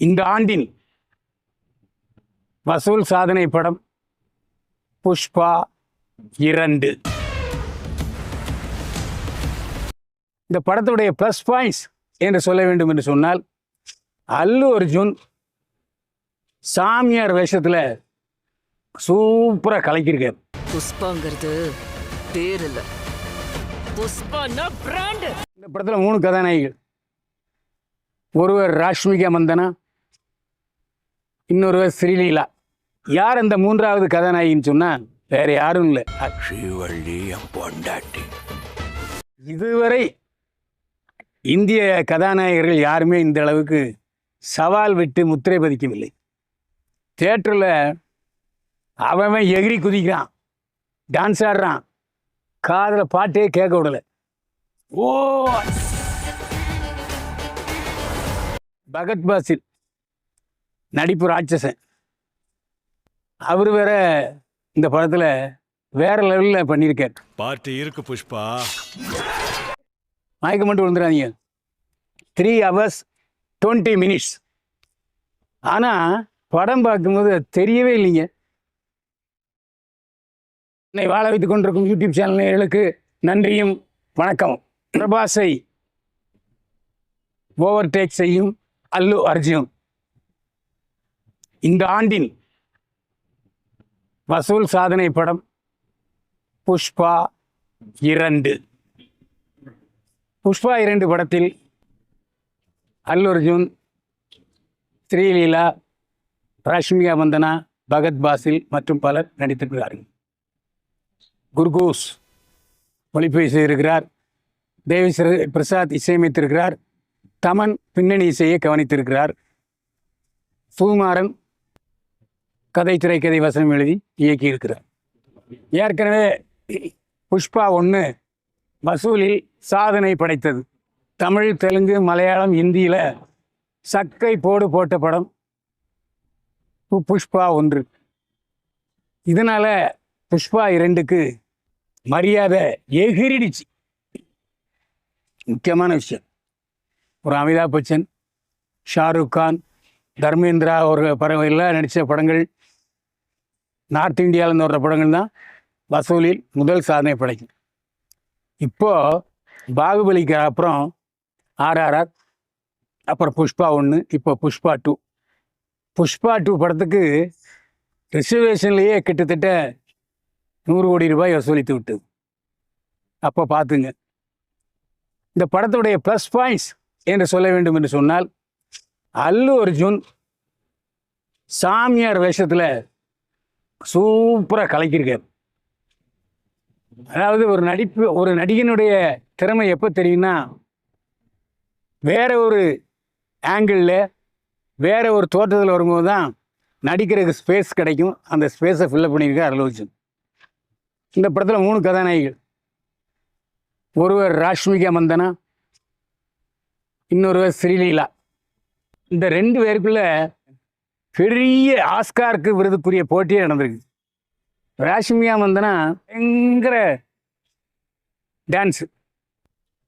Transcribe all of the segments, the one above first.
இந்த ஆண்டின் வசூல் சாதனை படம் புஷ்பா 2. இந்த படத்துடைய ப்ளஸ் பாயிண்ட்ஸ் என்று சொல்ல வேண்டும் என்று சொன்னால், அல்லு அர்ஜுன் சாமியார் வேஷத்தில் சூப்பராக கலக்கியிருக்கார். புஷ்பாங்கிறது பேர் இல்ல, புஷ்பானா பிராண்ட். இந்த படத்தில் 3 கதாநாயகிகள். ஒருவர் ராஷ்மிகா மந்தனா, இன்னொருவர் ஸ்ரீலீலா. யார் அந்த 3வது கதாநாயகின்னு சொன்னால் வேற யாரும் இல்லை, பொண்டாட்டி. இதுவரை இந்திய கதாநாயகர்கள் யாருமே இந்த அளவுக்கு சவால் விட்டு முத்திரை பதிக்கவில்லை. தியேட்டரில் அவன் எகிரி குதிக்கிறான், டான்ஸ் ஆடுறான், காதில் பாட்டே கேட்க விடலை. ஓ பகத் பாசில் நடிப்பு ராட்சசன். அவர் வேற இந்த படத்தில் வேற லெவலில் பண்ணியிருக்கார். பார்ட்டி இருக்கு புஷ்பா, மயக்க மட்டும் விழுந்துடாதீங்க. 3 hours 20 minutes. ஆனால் படம் பார்க்கும்போது தெரியவே இல்லைங்க. என்னை வாழ வைத்துக் கொண்டிருக்கும் யூடியூப் சேனல் நேயர்களுக்கு நன்றியும் வணக்கம். பிரபாஸை ஓவர்டேக் செய்யும் அல்லு அர்ஜுன். இந்த ஆண்டின் வசூல் சாதனை படம் புஷ்பா 2. புஷ்பா 2 படத்தில் அல்லு அர்ஜுன், ஸ்ரீலீலா, ராஷ்மிகா மந்தனா, பகத் பாசில் மற்றும் பலர் நடித்திருக்கிறார்கள். குர்கூஸ் ஒளிப்பதிவு செய்திருக்கிறார். தேவி பிரசாத் இசையமைத்திருக்கிறார். தமன் பின்னணி இசையை கவனித்திருக்கிறார். சுகுமாரன் கதை திரைக்கதை வசனம் எழுதி இயக்கியிருக்கிறார். ஏற்கனவே புஷ்பா 1 வசூலில் சாதனை படைத்தது. தமிழ், தெலுங்கு, மலையாளம், இந்தியில் சக்கை போட்ட படம் புஷ்பா 1. இதனால் புஷ்பா 2க்கு மரியாதை எகிரிடுச்சு. முக்கியமான விஷயம், ஒரு அமிதாப் பச்சன், ஷாருக் கான், தர்மேந்திரா ஒரு எல்லாம் நடித்த படங்கள், நார்த் இந்தியாவிலேருந்து வர்ற படங்கள் தான் வசூலில் முதல் சாதனை படைக்கும். இப்போது பாகுபலிக்கு அப்புறம் RRR, அப்புறம் புஷ்பா 1, இப்போ புஷ்பா 2. புஷ்பா 2 படத்துக்கு ரிசர்வேஷன்லேயே கிட்டத்தட்ட 100 கோடி ரூபாய் வசூலித்து விட்டது. அப்போ பார்த்துங்க. இந்த படத்துடைய ப்ளஸ் பாயிண்ட்ஸ் என்று சொல்ல வேண்டும் என்று சொன்னால், அல்லு அர்ஜுன் சாமியார் வேஷத்தில் சூப்பராக கலக்கியிருக்கார். அதாவது ஒரு நடிகனுடைய திறமை எப்போ தெரியும்னா, வேற ஒரு ஆங்கிளில் வேற ஒரு தோற்றத்தில் வரும்போது தான் நடிக்கிறதுக்கு ஸ்பேஸ் கிடைக்கும். அந்த ஸ்பேஸை ஃபில்லப் பண்ணியிருக்கார் அல்லு அர்ஜுன். இந்த படத்தில் 3 கதாநாயகிகள். ஒருவர் ராஷ்மிகா மந்தனா, இன்னொருவர் ஸ்ரீலீலா. இந்த 2 பேருக்குள்ள பெரிய ஆஸ்காருக்கு விருதுக்குரிய போட்டியே நடந்திருக்கு. ராஷ்மிகா மந்தனா பயங்கர டான்ஸு.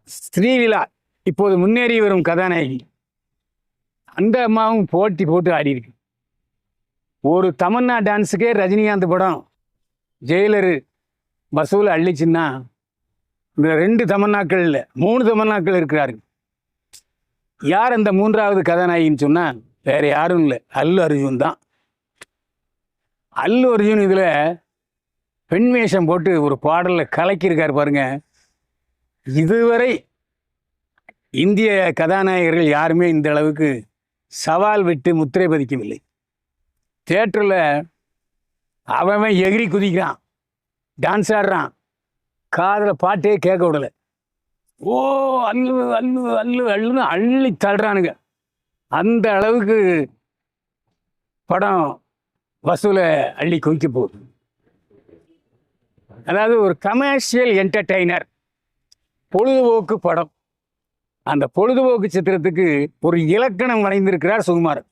ஸ்ரீலீலா இப்போது முன்னேறி வரும் கதாநாயகி. அந்த அம்மாவும் போட்டு ஆடியிருக்கு. ஒரு தமன்னா டான்ஸுக்கே ரஜினிகாந்த் படம் ஜெயிலரு வசூல் அள்ளிச்சுன்னா, இந்த 2 தமன்னாக்கள் இல்லை, 3 தமன்னாக்கள் இருக்கிறார்கள். யார் அந்த 3வது கதாநாயகின்னு சொன்னால் வேறு யாரும் இல்லை, அல்லு அர்ஜுன் தான். அல்லு அர்ஜுன் இதில் பெண் வேஷம் போட்டு ஒரு பாடலில் கலக்கியிருக்கார் பாருங்க. இதுவரை இந்திய கதாநாயகர்கள் யாருமே இந்த அளவுக்கு சவால் விட்டு முத்திரை பதிக்கவில்லை. தியேட்டரில் அவன் எகிரி குதிக்கிறான், டான்ஸ் ஆடுறான், காதில் பாட்டே கேட்க விடலை. ஓ அல்லு அல்லு அல்லு அல்லுன்னு அள்ளி தள்ளுறானுங்க. அந்த அளவுக்கு படம் வசூலை அள்ளி குவிக்க போகுது. அதாவது ஒரு கமர்ஷியல் என்டர்டெய்னர், பொழுதுபோக்கு படம். அந்த பொழுதுபோக்கு சித்திரத்துக்கு ஒரு இலக்கணம் வரைந்திருக்கிறார் சுகுமாரன்.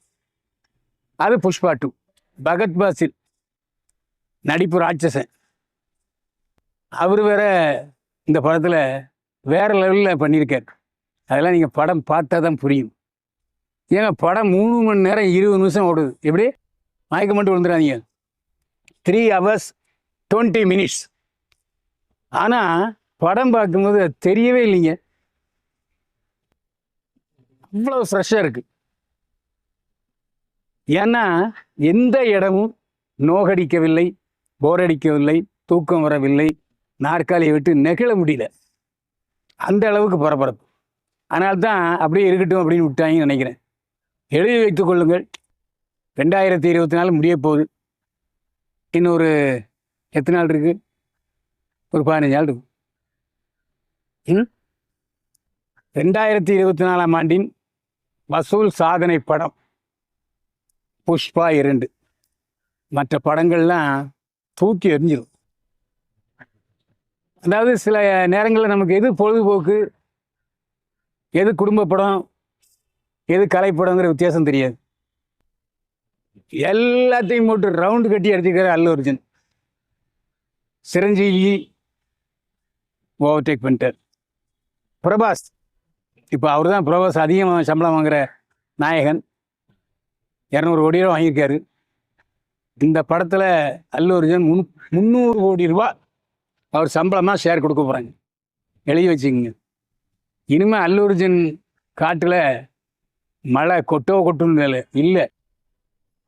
அது புஷ்பா 2. பகத் பாசில் நடிப்பு ராட்சசன். அவர் வேற இந்த படத்தில் வேற லெவலில் பண்ணியிருக்கார். அதெல்லாம் நீங்கள் படம் பார்த்தா தான் புரியும். ஏங்க படம் 3 மணி நேரம் 20 நிமிஷம் ஓடுது. எப்படி மயக்கம் மட்டும் விழுந்துடாதீங்க. 3 hours 20 minutes. ஆனால் படம் பார்க்கும்போது அது தெரியவே இல்லைங்க. அவ்வளோ ஃப்ரெஷ்ஷாக இருக்குது. ஏன்னா எந்த இடமும் நோகடிக்கவில்லை, போரடிக்கவில்லை, தூக்கம் வரவில்லை, நாற்காலியை விட்டு நெகிழ முடியல. அந்த அளவுக்கு பரபரப்பு. அதனால்தான் அப்படியே இருக்கட்டும் அப்படின்னு விட்டாங்கன்னு நினைக்கிறேன். எழுதி வைத்துக் கொள்ளுங்கள். 2024 முடிய போகுது. இன்னொரு எத்தனை நாள் இருக்கு? ஒரு 15 நாள் இருக்கு. 2024ஆம் ஆண்டின் வசூல் சாதனை படம் புஷ்பா 2. மற்ற படங்கள்லாம் தூக்கி எறிஞ்சிடும். அதாவது சில நேரங்களில் நமக்கு எது பொழுதுபோக்கு, எது குடும்ப படம், எது கலைப்படங்கிற வித்தியாசம் தெரியாது. எல்லாத்தையும் போட்டு ரவுண்டு கட்டி அடிச்சுக்கிற அல்லு அர்ஜுன். சிரஞ்சீவி ஓவர்டேக் பண்ணிட்டார். பிரபாஸ், இப்போ அவர் தான் பிரபாஸ் அதிகமாக சம்பளம் வாங்குகிற நாயகன். 200 கோடி ரூபா வாங்கியிருக்காரு. இந்த படத்தில் அல்லு அர்ஜுன் 300 கோடி ரூபா அவர் சம்பளமாக ஷேர் கொடுக்க போகிறாங்க. எழுதி வச்சுக்கோங்க. இனிமேல் அல்லு அர்ஜுன் காட்டில் மழை கொட்டுன்னு இல்லை,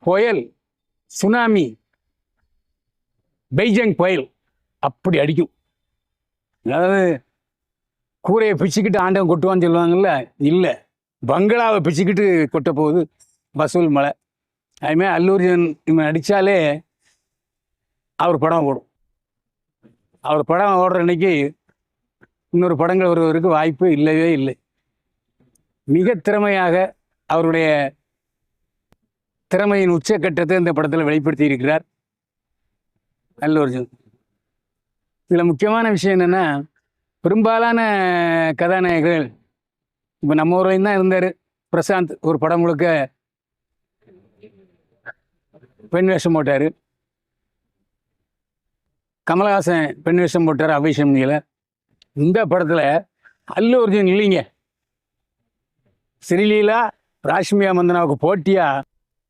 புயல், சுனாமி, பெய்ஜிங் புயல் அப்படி அடிக்கும். அதாவது கூரையை பிச்சுக்கிட்டு ஆண்டவன் கொட்டுவான்னு சொல்லுவாங்கல்ல, இல்லை, பங்களாவை பிச்சுக்கிட்டு கொட்ட போகுது வசூல் மழை. அதுமாதிரி அல்லு அர்ஜுன் இவன் அடித்தாலே அவர் படம் ஓடும். அவர் படம் ஓடுற அன்னைக்கு இன்னொரு படங்கள் வருவதற்கு வாய்ப்பு இல்லவே இல்லை. மிக திறமையாக அவருடைய திறமையின் உச்சக்கட்டத்தை இந்த படத்தில் வெளிப்படுத்தி இருக்கிறார் அல்லு அர்ஜுன். இதில் முக்கியமான விஷயம் என்னென்னா, பெரும்பாலான கதாநாயகர்கள் இப்போ நம்ம ஊர்லேயும் தான் இருந்தார். பிரசாந்த் ஒரு படம் முழுக்க பெண் வேஷம் போட்டார். கமலஹாசன் பெண் வேஷம் போட்டார் அபிஷேகத்தில். இந்த படத்தில் அல்லு அர்ஜுன் இல்லைங்க. ஸ்ரீலீலா, ராஷ்மியா மந்தனாவுக்கு போட்டியாக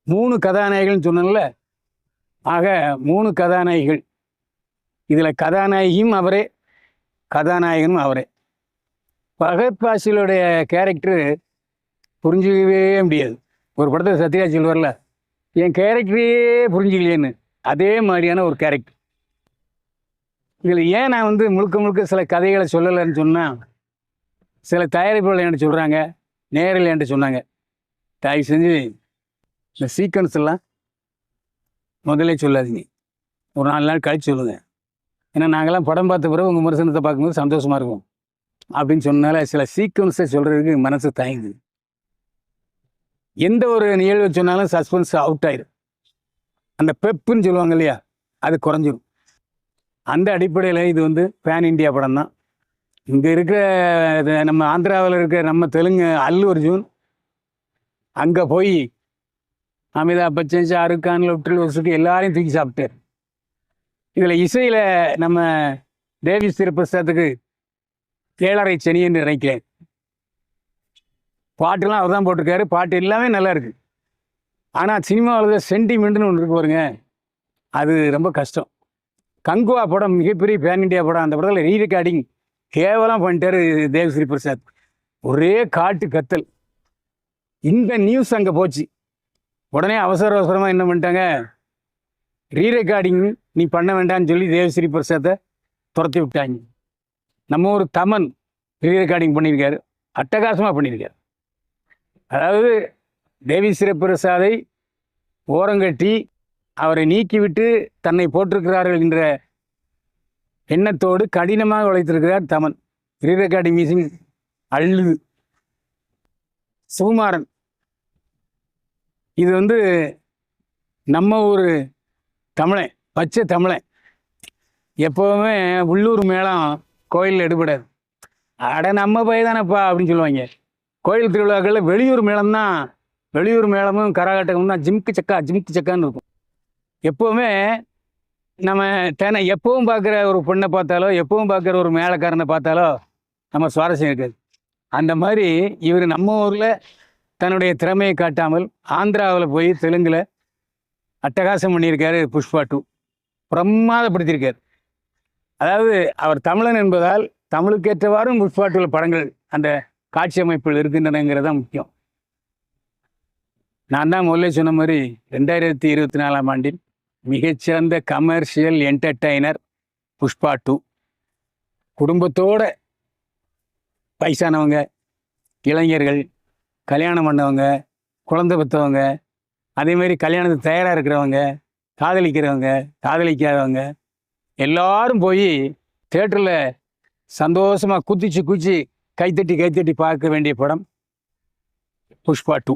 3 கதாநாயகள்னு சொன்னல. ஆக 3 கதாநாயகிகள். இதில் கதாநாயகியும் அவரே, கதாநாயகனும் அவரே. ஃபஹத் ஃபாசிலுடைய கேரக்டரு புரிஞ்சிக்கவே முடியாது. ஒரு படத்தில் சத்யராஜ் சொல்வார்ல, என் கேரக்டரே புரிஞ்சிக்கலையேன்னு, அதே மாதிரியான ஒரு கேரக்டர். இதில் ஏன் நான் முழுக்க முழுக்க சில கதைகளை சொல்லலைன்னு சொன்னால், சில தயாரிப்புகள் என்கிட்ட சொல்கிறாங்க, நேரில் என்கிட்ட சொன்னாங்க, தயவு செஞ்சு இந்த சீக்வன்ஸ் எல்லாம் முதலே சொல்லாதீங்க, ஒரு 4 நாள் கழிச்சு சொல்லுங்கள். ஏன்னா நாங்கள்லாம் படம் பார்த்த பிறகு உங்கள் விமர்சனத்தை பார்க்கும்போது சந்தோஷமாக இருக்கும் அப்படின்னு சொன்னால சில சீக்வன்ஸை சொல்கிறதுக்கு மனசு தயங்குது. எந்த ஒரு நிகழ்வை சொன்னாலும் சஸ்பென்ஸ் அவுட் ஆயிடும். அந்த பெப்புன்னு சொல்லுவாங்க இல்லையா, அது குறைஞ்சிரும். அந்த அடிப்படையில் இது பேன் இண்டியா படம் தான். இங்கே இருக்கிற நம்ம ஆந்திராவில் இருக்கிற நம்ம தெலுங்கு அல்லு அர்ஜுன் அங்கே போய் அமிதாப் பச்சன், ஷாருக் கான், லொட்டில் வசுக்கு எல்லாரையும் தூக்கி சாப்பிட்டார். இதில் இசையில் நம்ம தேவி ஸ்ரீ பிரசாத்துக்கு 7.5 சனி என்று நினைக்கிறேன். பாட்டுலாம் அவர் தான் போட்டிருக்காரு. பாட்டு எல்லாமே நல்லா இருக்குது. ஆனால் சினிமாவில் சென்டிமெண்ட்னு ஒன்று இருக்கு பாருங்க, அது ரொம்ப கஷ்டம். கங்குவா படம் மிகப்பெரிய பேன் இண்டியா படம். அந்த படத்தில் ரீரெக்கார்டிங் கேவலம் பண்ணிட்டார் தேவி ஸ்ரீ பிரசாத். ஒரே காட்டு கத்தல். இந்த நியூஸ் அங்கே போச்சு. உடனே அவசர அவசரமாக என்ன பண்ணிட்டாங்க, ரீரெக்கார்டிங் நீ பண்ண வேண்டாம்னு சொல்லி தேவஸ்ரீ பிரசாத்தை துரத்தி விட்டாங்க. நம்ம ஒரு தமன் ரீரெக்கார்டிங் பண்ணியிருக்காரு, அட்டகாசமாக பண்ணியிருக்காரு. அதாவது தேவிஸ்ரீ பிரசாதை ஓரங்கட்டி அவரை நீக்கிவிட்டு தன்னை போட்டிருக்கிறார்கள் என்ற எண்ணத்தோடு கடினமாக உழைத்திருக்கிறார் தமன். ரீரெக்கார்டிங் மியூசிக் அள்ளுது. சுகுமாரன், இது நம்ம ஒரு தமிழன், பச்சை தமிழன். எப்போவுமே உள்ளூர் மேளம் கோயிலில் எடுபடாது. அட நம்ம பையதானப்பா அப்படின்னு சொல்லுவாங்க. கோயில் திருவிழாக்களில் வெளியூர் மேளம்தான், வெளியூர் மேளமும் கரகாட்டமும் தான் ஜிம்க்கு சக்கான்னு இருக்கும். எப்போவுமே நம்ம எப்பவும் பார்க்குற ஒரு பொண்ணை பார்த்தாலோ, எப்பவும் பார்க்குற ஒரு மேளக்காரனை பார்த்தாலோ நம்ம சுவாரஸ்யம் இருக்காது. அந்த மாதிரி இவர் நம்ம ஊரில் தன்னுடைய திறமையை காட்டாமல் ஆந்திராவில் போய் தெலுங்கில் அட்டகாசம் பண்ணியிருக்காரு புஷ்பா 2. பிரமாதப்படுத்தியிருக்கார். அதாவது அவர் தமிழன் என்பதால் தமிழுக்கேற்றவாறும் புஷ்பா 2 படங்கள் அந்த காட்சி அமைப்பில் இருக்கின்றனங்கிறது தான் முக்கியம். நான் தான் முதல்ல சொன்ன மாதிரி 2024ஆம் ஆண்டில் மிகச்சிறந்த கமர்ஷியல் என்டர்டெய்னர் புஷ்பா 2. குடும்பத்தோட வயசானவங்க, இளைஞர்கள், கல்யாணம் பண்ணவங்க, குழந்தை பெற்றவங்க, அதேமாரி கல்யாணத்துக்கு தயாராக இருக்கிறவங்க, காதலிக்கிறவங்க, காதலிக்காதவங்க எல்லாரும் போய் தேட்டரில் சந்தோஷமாக குதிச்சு கைத்தட்டி பார்க்க வேண்டிய படம் புஷ்பா 2.